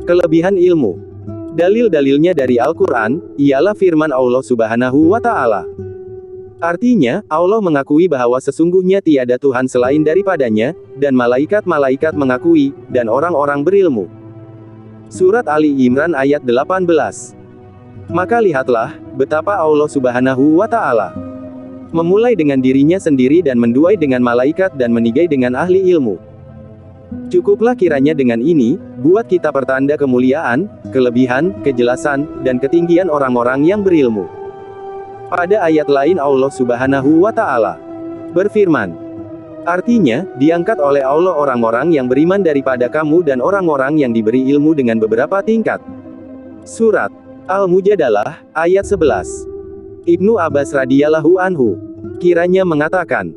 Kelebihan ilmu. Dalil-dalilnya dari Al-Quran, ialah firman Allah Subhanahu wa Ta'ala. Artinya, Allah mengakui bahwa sesungguhnya tiada Tuhan selain daripadanya, dan malaikat-malaikat mengakui, dan orang-orang berilmu. Surat Ali Imran ayat 18. Maka lihatlah, betapa Allah Subhanahu wa Ta'ala memulai dengan dirinya sendiri dan menduai dengan malaikat dan menigai dengan ahli ilmu. Cukuplah kiranya dengan ini, buat kita pertanda kemuliaan, kelebihan, kejelasan, dan ketinggian orang-orang yang berilmu. Pada ayat lain Allah Subhanahu wa Ta'ala berfirman. Artinya, diangkat oleh Allah orang-orang yang beriman daripada kamu dan orang-orang yang diberi ilmu dengan beberapa tingkat. Surat Al-Mujadalah, ayat 11. Ibnu Abbas radhiyallahu anhu kiranya mengatakan,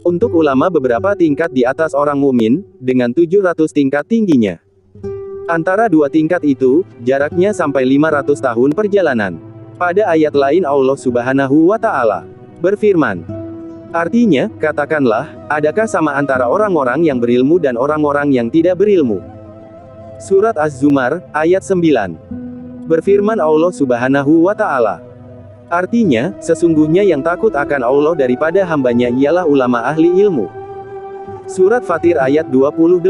untuk ulama beberapa tingkat di atas orang mukmin, dengan 700 tingkat tingginya. Antara dua tingkat itu, jaraknya sampai 500 tahun perjalanan. Pada ayat lain Allah Subhanahu wa Ta'ala berfirman. Artinya, katakanlah, adakah sama antara orang-orang yang berilmu dan orang-orang yang tidak berilmu? Surat Az-Zumar, ayat 9. Berfirman Allah Subhanahu wa Ta'ala. Artinya, sesungguhnya yang takut akan Allah daripada hambanya ialah ulama ahli ilmu. Surat Fatir ayat 28.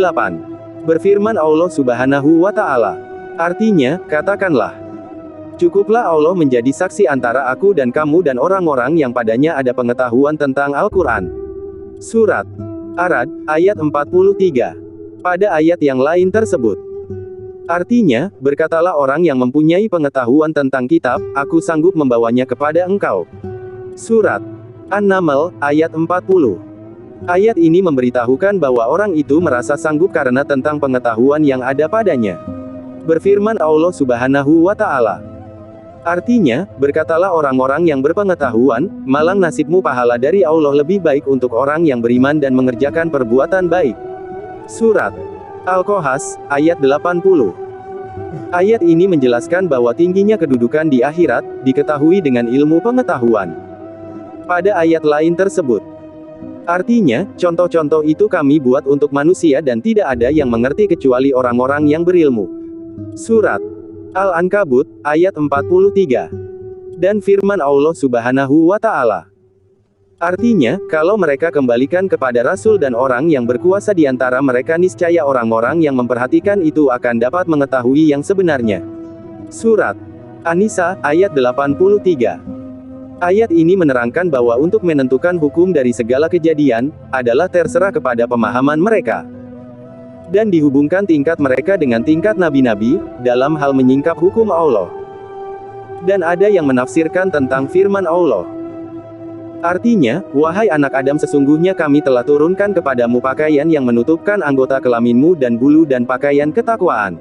Berfirman Allah Subhanahu wa Ta'ala. Artinya, katakanlah, cukuplah Allah menjadi saksi antara aku dan kamu dan orang-orang yang padanya ada pengetahuan tentang Al-Quran. Surat Ar-Ra'd, ayat 43. Pada ayat yang lain tersebut. Artinya, berkatalah orang yang mempunyai pengetahuan tentang kitab, aku sanggup membawanya kepada engkau. Surat An-Naml, ayat 40. Ayat ini memberitahukan bahwa orang itu merasa sanggup karena tentang pengetahuan yang ada padanya. Berfirman Allah Subhanahu wa Ta'ala. Artinya, berkatalah orang-orang yang berpengetahuan, malang nasibmu pahala dari Allah lebih baik untuk orang yang beriman dan mengerjakan perbuatan baik. Surat Al-Qasas, ayat 80. Ayat ini menjelaskan bahwa tingginya kedudukan di akhirat, diketahui dengan ilmu pengetahuan. Pada ayat lain tersebut. Artinya, contoh-contoh itu kami buat untuk manusia dan tidak ada yang mengerti kecuali orang-orang yang berilmu. Surat Al-Ankabut, ayat 43. Dan firman Allah Subhanahu wa Ta'ala. Artinya, kalau mereka kembalikan kepada Rasul dan orang yang berkuasa di antara mereka niscaya orang-orang yang memperhatikan itu akan dapat mengetahui yang sebenarnya. Surat An-Nisa, ayat 83. Ayat ini menerangkan bahwa untuk menentukan hukum dari segala kejadian, adalah terserah kepada pemahaman mereka. Dan dihubungkan tingkat mereka dengan tingkat nabi-nabi, dalam hal menyingkap hukum Allah. Dan ada yang menafsirkan tentang firman Allah. Artinya, wahai anak Adam sesungguhnya kami telah turunkan kepadamu pakaian yang menutupkan anggota kelaminmu dan bulu dan pakaian ketakwaan.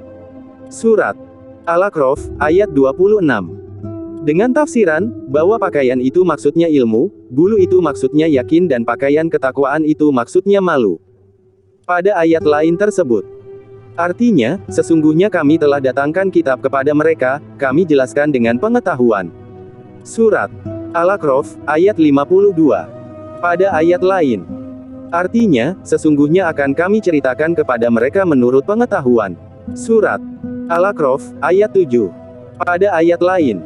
Surat Al-A'raf, ayat 26. Dengan tafsiran, bahwa pakaian itu maksudnya ilmu, bulu itu maksudnya yakin dan pakaian ketakwaan itu maksudnya malu. Pada ayat lain tersebut. Artinya, sesungguhnya kami telah datangkan kitab kepada mereka, kami jelaskan dengan pengetahuan. Surat Al-A'raf, ayat 52. Pada ayat lain. Artinya, sesungguhnya akan kami ceritakan kepada mereka menurut pengetahuan. Surat Al-A'raf, ayat 7. Pada ayat lain.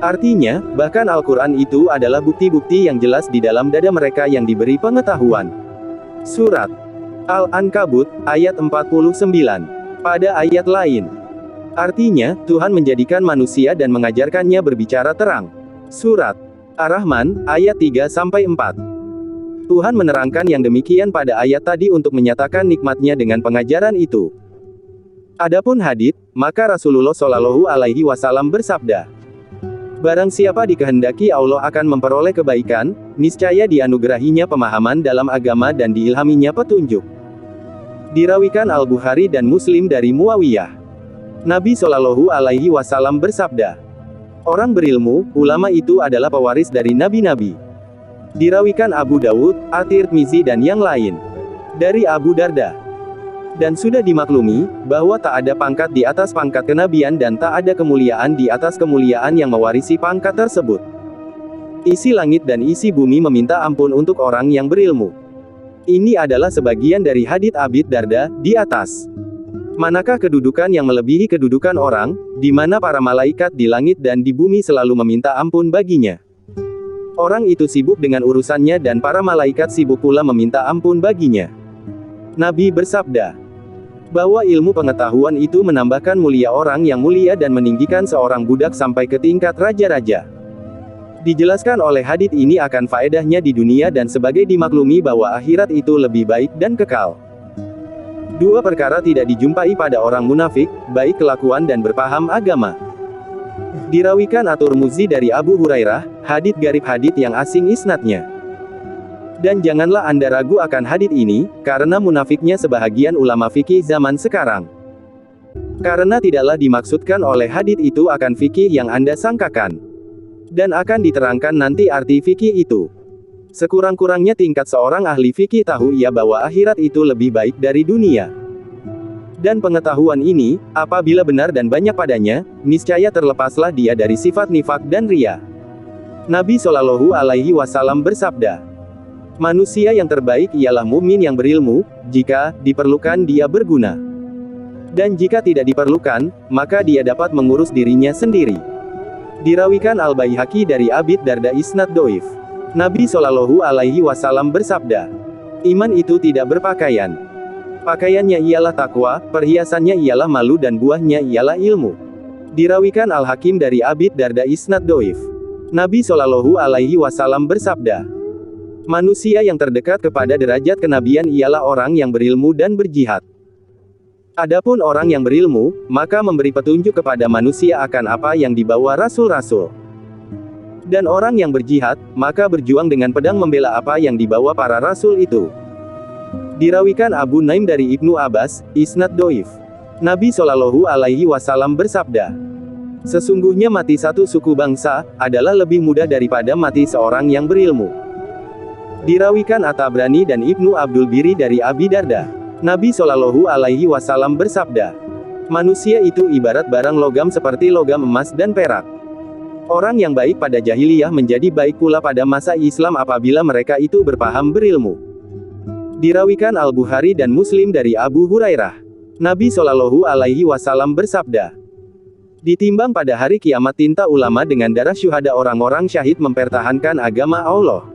Artinya, bahkan Al-Quran itu adalah bukti-bukti yang jelas di dalam dada mereka yang diberi pengetahuan. Surat Al-Ankabut, ayat 49. Pada ayat lain. Artinya, Tuhan menjadikan manusia dan mengajarkannya berbicara terang. Surat Ar-Rahman, ayat 3-4. Tuhan menerangkan yang demikian pada ayat tadi untuk menyatakan nikmatnya dengan pengajaran itu. Adapun hadits, maka Rasulullah Shallallahu Alaihi Wasallam bersabda, barang siapa dikehendaki Allah akan memperoleh kebaikan, niscaya dianugerahinya pemahaman dalam agama dan diilhaminya petunjuk. Dirawikan Al-Bukhari dan Muslim dari Muawiyah. Nabi Shallallahu Alaihi Wasallam bersabda, orang berilmu, ulama itu adalah pewaris dari nabi-nabi. Dirawikan Abu Dawud, At-Tirmizi dan yang lain. Dari Abu Darda. Dan sudah dimaklumi, bahwa tak ada pangkat di atas pangkat kenabian dan tak ada kemuliaan di atas kemuliaan yang mewarisi pangkat tersebut. Isi langit dan isi bumi meminta ampun untuk orang yang berilmu. Ini adalah sebagian dari hadits Abi Darda, di atas. Manakah kedudukan yang melebihi kedudukan orang, di mana para malaikat di langit dan di bumi selalu meminta ampun baginya? Orang itu sibuk dengan urusannya dan para malaikat sibuk pula meminta ampun baginya. Nabi bersabda bahwa ilmu pengetahuan itu menambahkan mulia orang yang mulia dan meninggikan seorang budak sampai ke tingkat raja-raja. Dijelaskan oleh hadits ini akan faedahnya di dunia dan sebagai dimaklumi bahwa akhirat itu lebih baik dan kekal. Dua perkara tidak dijumpai pada orang munafik, baik kelakuan dan berpaham agama. Dirawikan At-Tirmidzi dari Abu Hurairah, hadits garib hadits yang asing isnadnya. Dan janganlah Anda ragu akan hadits ini, karena munafiknya sebahagian ulama fikih zaman sekarang. Karena tidaklah dimaksudkan oleh hadits itu akan fikih yang Anda sangkakan. Dan akan diterangkan nanti arti fikih itu. Sekurang-kurangnya tingkat seorang ahli fikih tahu ia bahwa akhirat itu lebih baik dari dunia. Dan pengetahuan ini, apabila benar dan banyak padanya, niscaya terlepaslah dia dari sifat nifak dan riya. Nabi Shallallahu Alaihi Wasallam bersabda, manusia yang terbaik ialah mukmin yang berilmu, jika diperlukan dia berguna. Dan jika tidak diperlukan, maka dia dapat mengurus dirinya sendiri. Dirawikan Al-Baihaqi dari Abi Darda isnad doif. Nabi Shallallahu Alaihi Wasallam bersabda, iman itu tidak berpakaian. Pakaiannya ialah takwa, perhiasannya ialah malu dan buahnya ialah ilmu. Dirawikan Al-Hakim dari Abi Darda isnad doif. Nabi Shallallahu Alaihi Wasallam bersabda, manusia yang terdekat kepada derajat kenabian ialah orang yang berilmu dan berjihad. Adapun orang yang berilmu, maka memberi petunjuk kepada manusia akan apa yang dibawa rasul-rasul. Dan orang yang berjihad, maka berjuang dengan pedang membela apa yang dibawa para rasul itu. Dirawikan Abu Naim dari Ibnu Abbas, isnad doif. Nabi Shallallahu Alaihi Wasallam bersabda, sesungguhnya mati satu suku bangsa, adalah lebih mudah daripada mati seorang yang berilmu. Dirawikan At-Tabrani dan Ibnu Abdul Biri dari Abi Darda. Nabi Shallallahu Alaihi Wasallam bersabda, manusia itu ibarat barang logam seperti logam emas dan perak. Orang yang baik pada jahiliyah menjadi baik pula pada masa Islam apabila mereka itu berpaham berilmu. Dirawikan Al-Bukhari dan Muslim dari Abu Hurairah. Nabi Shallallahu Alaihi Wasallam bersabda, ditimbang pada hari kiamat tinta ulama dengan darah syuhada orang-orang syahid mempertahankan agama Allah.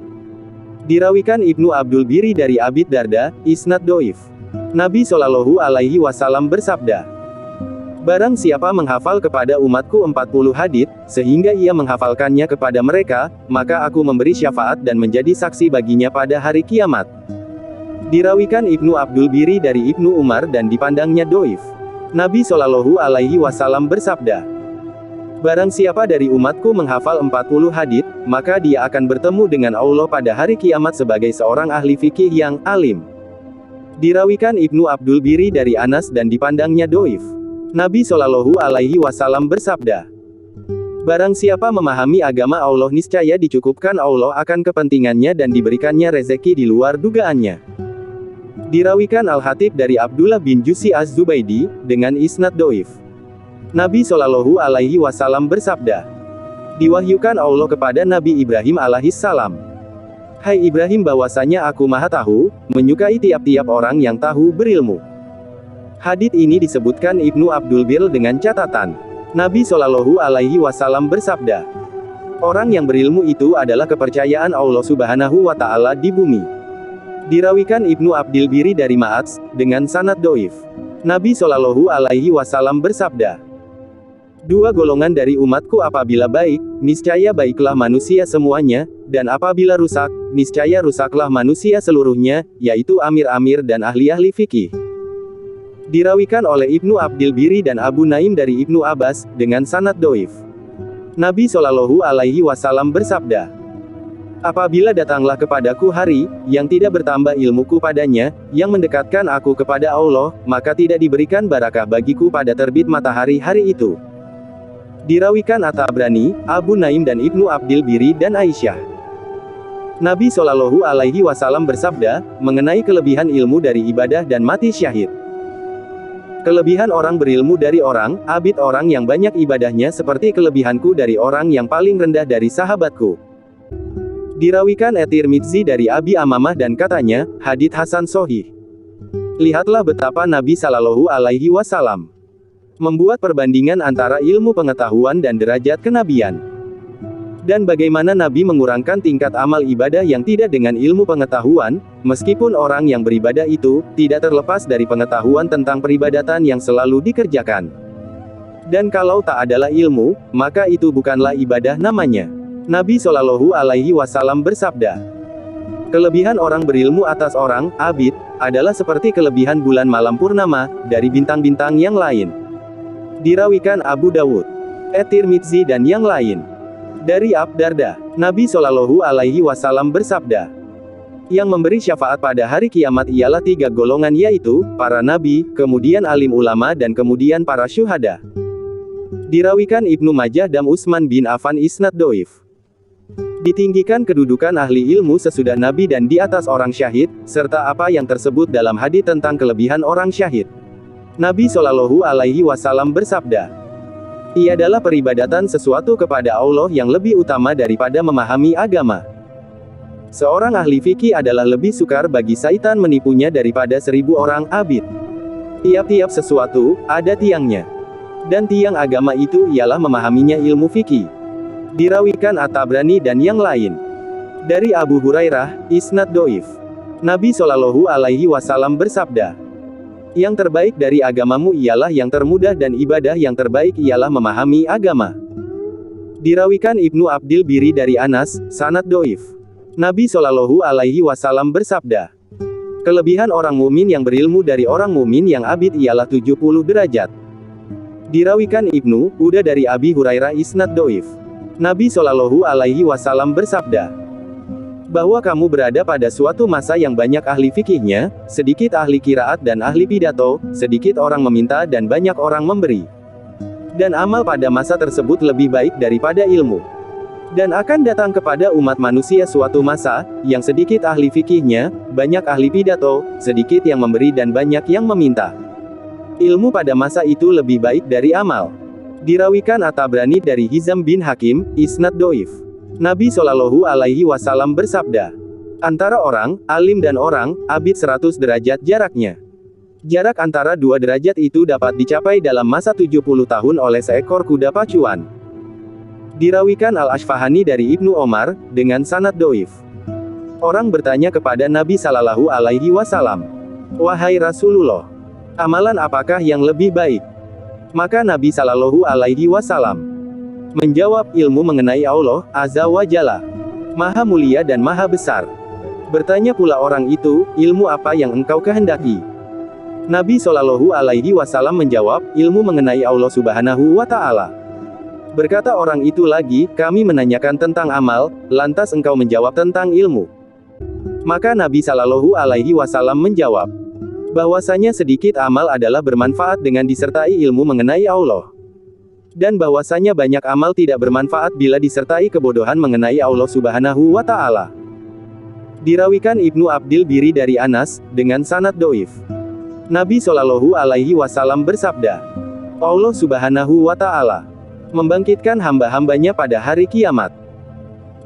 Dirawikan Ibnu Abdul Biri dari Abi Darda, isnad doif. Nabi Shallallahu Alaihi Wasallam bersabda, barang siapa menghafal kepada umatku 40 hadits, sehingga ia menghafalkannya kepada mereka, maka aku memberi syafaat dan menjadi saksi baginya pada hari kiamat. Dirawikan Ibnu Abdul Biri dari Ibnu Umar dan dipandangnya doif. Nabi Shallallahu Alaihi Wasallam bersabda, barang siapa dari umatku menghafal 40 hadits, maka dia akan bertemu dengan Allah pada hari kiamat sebagai seorang ahli fikih yang alim. Dirawikan Ibnu Abdul Biri dari Anas dan dipandangnya doif. Nabi Shallallahu Alaihi Wasallam bersabda, barang siapa memahami agama Allah niscaya dicukupkan Allah akan kepentingannya dan diberikannya rezeki di luar dugaannya. Dirawikan Al-Hatib dari Abdullah bin Jusi Az-Zubaidi, dengan isnad doif. Nabi Shallallahu Alaihi Wasallam bersabda, diwahyukan Allah kepada Nabi Ibrahim alaihissalam, hai Ibrahim bahwasanya aku maha tahu, menyukai tiap-tiap orang yang tahu berilmu. Hadits ini disebutkan Ibnu Abdul Bir dengan catatan, Nabi Shallallahu Alaihi Wasallam bersabda, orang yang berilmu itu adalah kepercayaan Allah Subhanahu wa Ta'ala di bumi. Dirawikan Ibnu Abdul Biri dari Ma'ats, dengan sanad doif. Nabi Shallallahu Alaihi Wasallam bersabda, dua golongan dari umatku apabila baik, niscaya baiklah manusia semuanya, dan apabila rusak, niscaya rusaklah manusia seluruhnya, yaitu amir-amir dan ahli-ahli fikih. Dirawikan oleh Ibnu Abdul Biri dan Abu Naim dari Ibnu Abbas, dengan sanad doif. Nabi Shallallahu Alaihi Wasallam bersabda, apabila datanglah kepadaku hari, yang tidak bertambah ilmuku padanya, yang mendekatkan aku kepada Allah, maka tidak diberikan barakah bagiku pada terbit matahari hari itu. Dirawikan At-Tabrani, Abu Naim dan Ibnu Abdul Biri dan Aisyah. Nabi Shallallahu Alaihi Wasallam bersabda, mengenai kelebihan ilmu dari ibadah dan mati syahid. Kelebihan orang berilmu dari orang, abid orang yang banyak ibadahnya seperti kelebihanku dari orang yang paling rendah dari sahabatku. Dirawikan At-Tirmidzi dari Abi Amamah dan katanya, hadits hasan sohih. Lihatlah betapa Nabi Shallallahu Alaihi Wasallam membuat perbandingan antara ilmu pengetahuan dan derajat kenabian. Dan bagaimana Nabi mengurangkan tingkat amal ibadah yang tidak dengan ilmu pengetahuan, meskipun orang yang beribadah itu tidak terlepas dari pengetahuan tentang peribadatan yang selalu dikerjakan. Dan kalau tak adalah ilmu, maka itu bukanlah ibadah namanya. Nabi Shallallahu Alaihi Wasallam bersabda, kelebihan orang berilmu atas orang abid adalah seperti kelebihan bulan malam purnama dari bintang-bintang yang lain. Dirawikan Abu Dawud, At-Tirmidzi dan yang lain. Dari Abu Darda, Nabi Shallallahu Alaihi Wasallam bersabda, yang memberi syafaat pada hari kiamat ialah 3 golongan, yaitu para nabi, kemudian alim ulama dan kemudian para syuhada. Dirawikan Ibnu Majah dan Utsman bin Affan isnad dhaif. Ditinggikan kedudukan ahli ilmu sesudah nabi dan di atas orang syahid, serta apa yang tersebut dalam hadits tentang kelebihan orang syahid. Nabi Shallallahu Alaihi Wasallam bersabda, ia adalah peribadatan sesuatu kepada Allah yang lebih utama daripada memahami agama. Seorang ahli fikih adalah lebih sukar bagi syaitan menipunya daripada 1000 orang abid. Tiap-tiap sesuatu ada tiangnya. Dan tiang agama itu ialah memahaminya ilmu fikih. Dirawikan At-Tabrani dan yang lain. Dari Abu Hurairah, isnad dhaif. Nabi Shallallahu Alaihi Wasallam bersabda, yang terbaik dari agamamu ialah yang termudah dan ibadah yang terbaik ialah memahami agama. Dirawikan Ibnu Abdil Biri dari Anas, sanad dhaif. Nabi Shallallahu Alaihi Wasallam bersabda, kelebihan orang mumin yang berilmu dari orang mumin yang abid ialah 70 derajat. Dirawikan Ibnu Uda dari Abi Hurairah isnad dhaif. Nabi Shallallahu Alaihi Wasallam bersabda, bahwa kamu berada pada suatu masa yang banyak ahli fikihnya, sedikit ahli qiraat dan ahli pidato, sedikit orang meminta dan banyak orang memberi. Dan amal pada masa tersebut lebih baik daripada ilmu. Dan akan datang kepada umat manusia suatu masa, yang sedikit ahli fikihnya, banyak ahli pidato, sedikit yang memberi dan banyak yang meminta. Ilmu pada masa itu lebih baik dari amal. Dirawikan At-Tabrani dari Hizam bin Hakim, isnad dhaif. Nabi Shallallahu Alaihi Wasallam bersabda, antara orang alim dan orang abid 100 derajat jaraknya. Jarak antara 2 derajat itu dapat dicapai dalam masa 70 tahun oleh seekor kuda pacuan. Dirawikan Al-Ashfahani dari Ibnu Omar, dengan sanad dhaif. Orang bertanya kepada Nabi Shallallahu Alaihi Wasallam, wahai Rasulullah, amalan apakah yang lebih baik? Maka Nabi Shallallahu Alaihi Wasallam menjawab, ilmu mengenai Allah Azza wa Jalla, Maha Mulia dan Maha Besar. Bertanya pula orang itu, ilmu apa yang engkau kehendaki? Nabi Shallallahu Alaihi Wasallam menjawab, ilmu mengenai Allah Subhanahu wa Ta'ala. Berkata orang itu lagi, kami menanyakan tentang amal, lantas engkau menjawab tentang ilmu. Maka Nabi Shallallahu Alaihi Wasallam menjawab, bahwasanya sedikit amal adalah bermanfaat dengan disertai ilmu mengenai Allah. Dan bahwasanya banyak amal tidak bermanfaat bila disertai kebodohan mengenai Allah Subhanahu wa Ta'ala. Dirawikan Ibnu Abdil Biri dari Anas, dengan sanad dhaif. Nabi Shallallahu Alaihi Wasallam bersabda, Allah Subhanahu wa Ta'ala membangkitkan hamba-hambanya pada hari kiamat.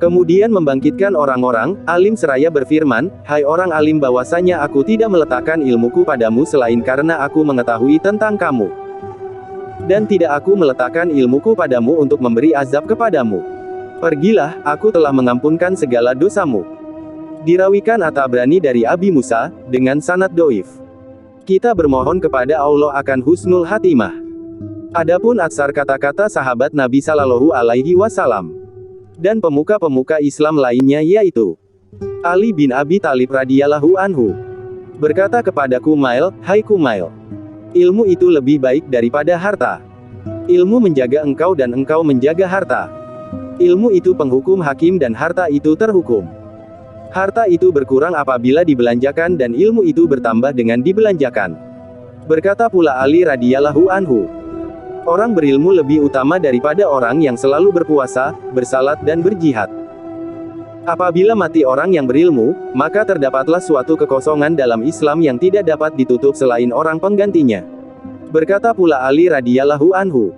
Kemudian membangkitkan orang-orang alim seraya berfirman, hai orang alim, bahwasanya aku tidak meletakkan ilmuku padamu selain karena aku mengetahui tentang kamu. Dan tidak aku meletakkan ilmuku padamu untuk memberi azab kepadamu. Pergilah, aku telah mengampunkan segala dosamu. Dirawikan At-Tabrani dari Abi Musa, dengan sanad dhaif. Kita bermohon kepada Allah akan husnul hatimah. Adapun aksar kata-kata sahabat Nabi Shallallahu Alaihi Wasallam dan pemuka-pemuka Islam lainnya, yaitu Ali bin Abi Thalib radhiyallahu anhu, berkata kepada Kumail, hai Kumail, ilmu itu lebih baik daripada harta. Ilmu menjaga engkau dan engkau menjaga harta. Ilmu itu penghukum hakim dan harta itu terhukum. Harta itu berkurang apabila dibelanjakan dan ilmu itu bertambah dengan dibelanjakan. Berkata pula Ali radhiyallahu anhu, orang berilmu lebih utama daripada orang yang selalu berpuasa, bersalat dan berjihad. Apabila mati orang yang berilmu, maka terdapatlah suatu kekosongan dalam Islam yang tidak dapat ditutup selain orang penggantinya. Berkata pula Ali radhiyallahu anhu,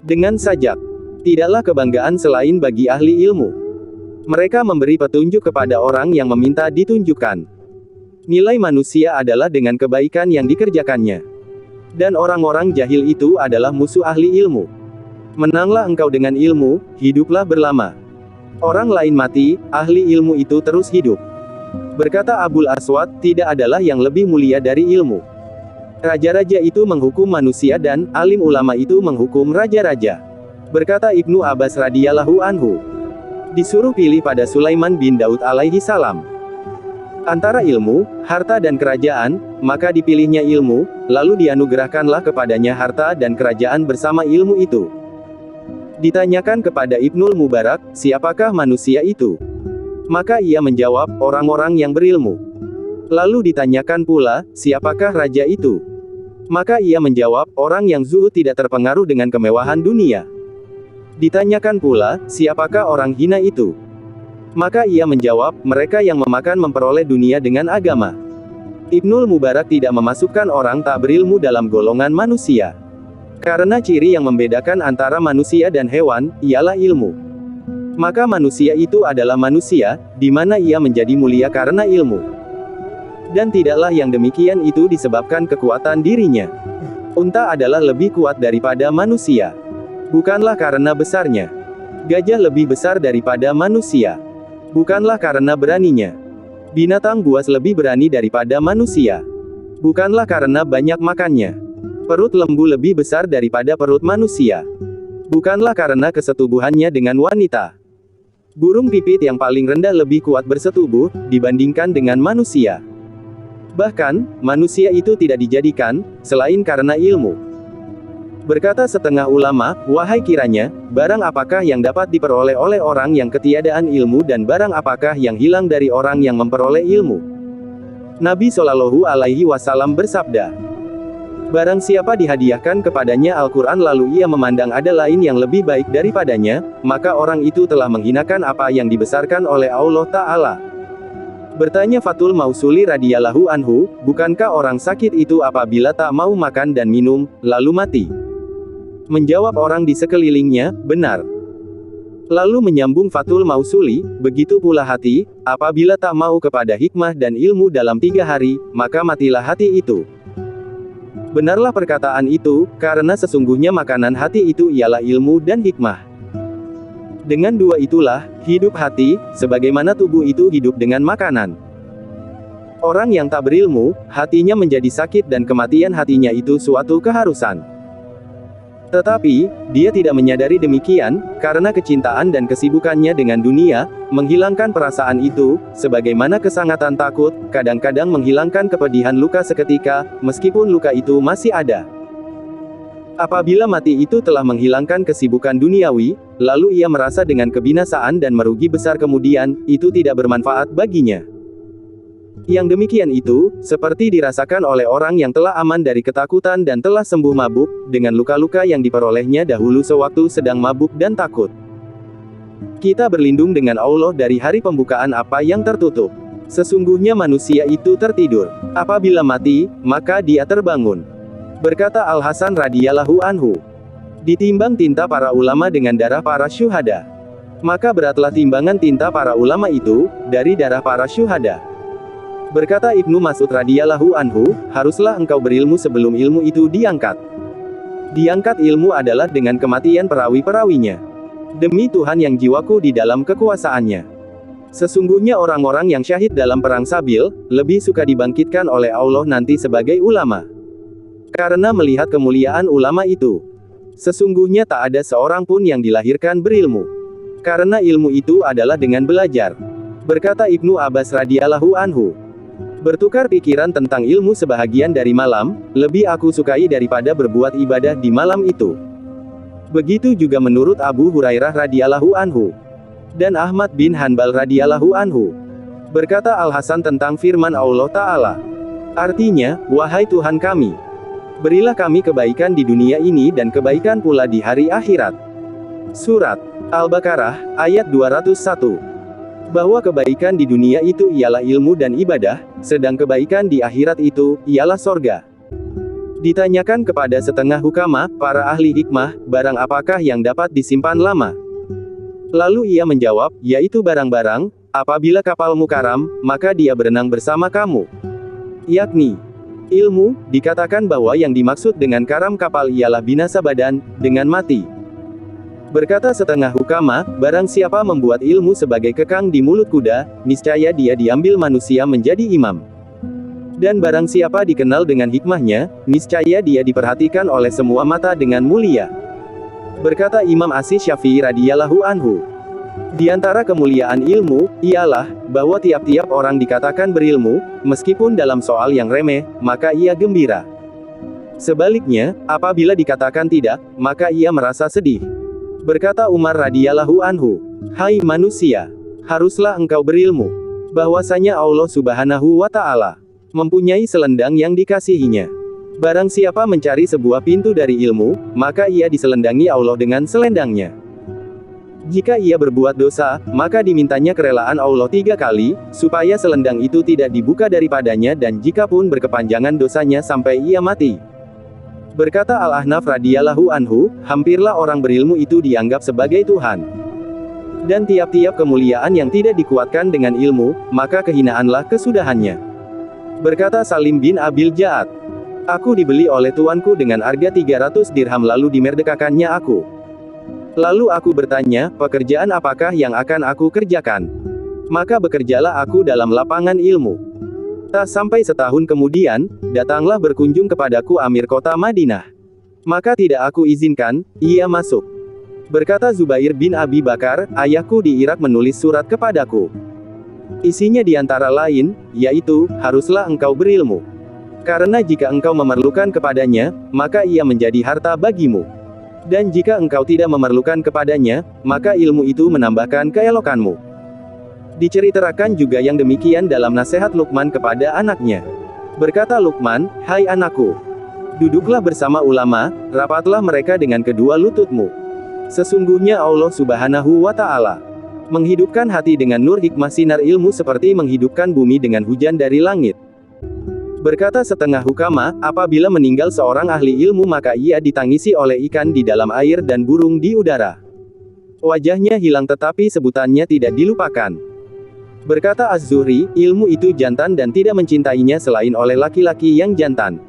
dengan sajak, tidaklah kebanggaan selain bagi ahli ilmu. Mereka memberi petunjuk kepada orang yang meminta ditunjukkan. Nilai manusia adalah dengan kebaikan yang dikerjakannya. Dan orang-orang jahil itu adalah musuh ahli ilmu. Menanglah engkau dengan ilmu, hiduplah berlama. Orang lain mati, ahli ilmu itu terus hidup. Berkata Abul Aswad, tidak adalah yang lebih mulia dari ilmu. Raja-raja itu menghukum manusia dan alim ulama itu menghukum raja-raja. Berkata Ibnu Abbas radhiyallahu anhu, disuruh pilih pada Sulaiman bin Daud alaihi salam antara ilmu, harta dan kerajaan, maka dipilihnya ilmu, lalu dianugerahkanlah kepadanya harta dan kerajaan bersama ilmu itu. Ditanyakan kepada Ibnul Mubarak, siapakah manusia itu? Maka ia menjawab, orang-orang yang berilmu. Lalu ditanyakan pula, siapakah raja itu? Maka ia menjawab, orang yang zuhud tidak terpengaruh dengan kemewahan dunia. Ditanyakan pula, siapakah orang hina itu? Maka ia menjawab, mereka yang memakan memperoleh dunia dengan agama. Ibnul Mubarak tidak memasukkan orang tak berilmu dalam golongan manusia. Karena ciri yang membedakan antara manusia dan hewan, ialah ilmu. Maka manusia itu adalah manusia, di mana ia menjadi mulia karena ilmu. Dan tidaklah yang demikian itu disebabkan kekuatan dirinya. Unta adalah lebih kuat daripada manusia. Bukanlah karena besarnya. Gajah lebih besar daripada manusia. Bukanlah karena beraninya. Binatang buas lebih berani daripada manusia. Bukanlah karena banyak makannya. Perut lembu lebih besar daripada perut manusia. Bukanlah karena kesetubuhannya dengan wanita. Burung pipit yang paling rendah lebih kuat bersetubuh, dibandingkan dengan manusia. Bahkan, manusia itu tidak dijadikan, selain karena ilmu. Berkata setengah ulama, wahai kiranya, barang apakah yang dapat diperoleh oleh orang yang ketiadaan ilmu dan barang apakah yang hilang dari orang yang memperoleh ilmu. Nabi Shallallahu Alaihi Wasallam bersabda, barang siapa dihadiahkan kepadanya Al-Quran lalu ia memandang ada lain yang lebih baik daripadanya, maka orang itu telah menghinakan apa yang dibesarkan oleh Allah Ta'ala. Bertanya Fatul Mausuli radhiyallahu anhu, bukankah orang sakit itu apabila tak mau makan dan minum, lalu mati? Menjawab orang di sekelilingnya, benar. Lalu menyambung Fatul Mausuli, begitu pula hati, apabila tak mau kepada hikmah dan ilmu dalam 3 hari, maka matilah hati itu. Benarlah perkataan itu, karena sesungguhnya makanan hati itu ialah ilmu dan hikmah. Dengan dua itulah, hidup hati, sebagaimana tubuh itu hidup dengan makanan. Orang yang tak berilmu, hatinya menjadi sakit dan kematian hatinya itu suatu keharusan. Tetapi, dia tidak menyadari demikian, karena kecintaan dan kesibukannya dengan dunia, menghilangkan perasaan itu, sebagaimana kesangatan takut, kadang-kadang menghilangkan kepedihan luka seketika, meskipun luka itu masih ada. Apabila mati itu telah menghilangkan kesibukan duniawi, lalu ia merasa dengan kebinasaan dan merugi besar kemudian, itu tidak bermanfaat baginya. Yang demikian itu, seperti dirasakan oleh orang yang telah aman dari ketakutan dan telah sembuh mabuk, dengan luka-luka yang diperolehnya dahulu sewaktu sedang mabuk dan takut. Kita berlindung dengan Allah dari hari pembukaan apa yang tertutup. Sesungguhnya manusia itu tertidur. Apabila mati, maka dia terbangun. Berkata Al-Hasan radhiyallahu anhu, ditimbang tinta para ulama dengan darah para syuhada. Maka beratlah timbangan tinta para ulama itu, dari darah para syuhada. Berkata Ibnu Mas'ud radhiyallahu anhu, haruslah engkau berilmu sebelum ilmu itu diangkat. Diangkat ilmu adalah dengan kematian perawi-perawinya. Demi Tuhan yang jiwaku di dalam kekuasaannya. Sesungguhnya orang-orang yang syahid dalam perang Sabil, lebih suka dibangkitkan oleh Allah nanti sebagai ulama. Karena melihat kemuliaan ulama itu. Sesungguhnya tak ada seorang pun yang dilahirkan berilmu. Karena ilmu itu adalah dengan belajar. Berkata Ibnu Abbas radhiyallahu anhu, bertukar pikiran tentang ilmu sebahagian dari malam, lebih aku sukai daripada berbuat ibadah di malam itu. Begitu juga menurut Abu Hurairah radhiyallahu anhu. Dan Ahmad bin Hanbal radhiyallahu anhu. Berkata Al-Hasan tentang firman Allah Ta'ala. Artinya, wahai Tuhan kami, berilah kami kebaikan di dunia ini dan kebaikan pula di hari akhirat. Surat Al-Baqarah, ayat 201. Bahwa kebaikan di dunia itu ialah ilmu dan ibadah, sedang kebaikan di akhirat itu, ialah sorga. Ditanyakan kepada setengah hukama, para ahli hikmah, barang apakah yang dapat disimpan lama? Lalu ia menjawab, yaitu barang-barang, apabila kapalmu karam, maka dia berenang bersama kamu. Yakni ilmu, dikatakan bahwa yang dimaksud dengan karam kapal ialah binasa badan, dengan mati. Berkata setengah hukama, barang siapa membuat ilmu sebagai kekang di mulut kuda, niscaya dia diambil manusia menjadi imam. Dan barang siapa dikenal dengan hikmahnya, niscaya dia diperhatikan oleh semua mata dengan mulia. Berkata Imam Asy-Syafi'i radhiyallahu anhu, di antara kemuliaan ilmu, ialah, bahwa tiap-tiap orang dikatakan berilmu, meskipun dalam soal yang remeh, maka ia gembira. Sebaliknya, apabila dikatakan tidak, maka ia merasa sedih. Berkata Umar radhiyallahu anhu, hai manusia, haruslah engkau berilmu, bahwasanya Allah subhanahu wa ta'ala mempunyai selendang yang dikasihinya. Barang siapa mencari sebuah pintu dari ilmu, maka ia diselendangi Allah dengan selendangnya. Jika ia berbuat dosa, maka dimintanya kerelaan Allah 3 kali, supaya selendang itu tidak dibuka daripadanya dan jikapun berkepanjangan dosanya sampai ia mati. Berkata Al-Ahnaf radhiyallahu anhu, hampirlah orang berilmu itu dianggap sebagai Tuhan. Dan tiap-tiap kemuliaan yang tidak dikuatkan dengan ilmu, maka kehinaanlah kesudahannya. Berkata Salim bin Abil Ja'ad, aku dibeli oleh tuanku dengan harga 300 dirham lalu dimerdekakannya aku. Lalu aku bertanya, pekerjaan apakah yang akan aku kerjakan? Maka bekerjalah aku dalam lapangan ilmu. Tak sampai setahun kemudian, datanglah berkunjung kepadaku Amir kota Madinah. Maka tidak aku izinkan, ia masuk. Berkata Zubair bin Abi Bakar, ayahku di Irak menulis surat kepadaku. Isinya diantara lain, yaitu, haruslah engkau berilmu. Karena jika engkau memerlukan kepadanya, maka ia menjadi harta bagimu. Dan jika engkau tidak memerlukan kepadanya, maka ilmu itu menambahkan keelokanmu. Diceritakan juga yang demikian dalam nasihat Luqman kepada anaknya. Berkata Luqman, hai anakku, duduklah bersama ulama, rapatlah mereka dengan kedua lututmu. Sesungguhnya Allah subhanahu wa ta'ala menghidupkan hati dengan nur hikmah sinar ilmu seperti menghidupkan bumi dengan hujan dari langit. Berkata setengah hukama, apabila meninggal seorang ahli ilmu maka ia ditangisi oleh ikan di dalam air dan burung di udara. Wajahnya hilang tetapi sebutannya tidak dilupakan. Berkata Az-Zuhri, ilmu itu jantan dan tidak mencintainya selain oleh laki-laki yang jantan.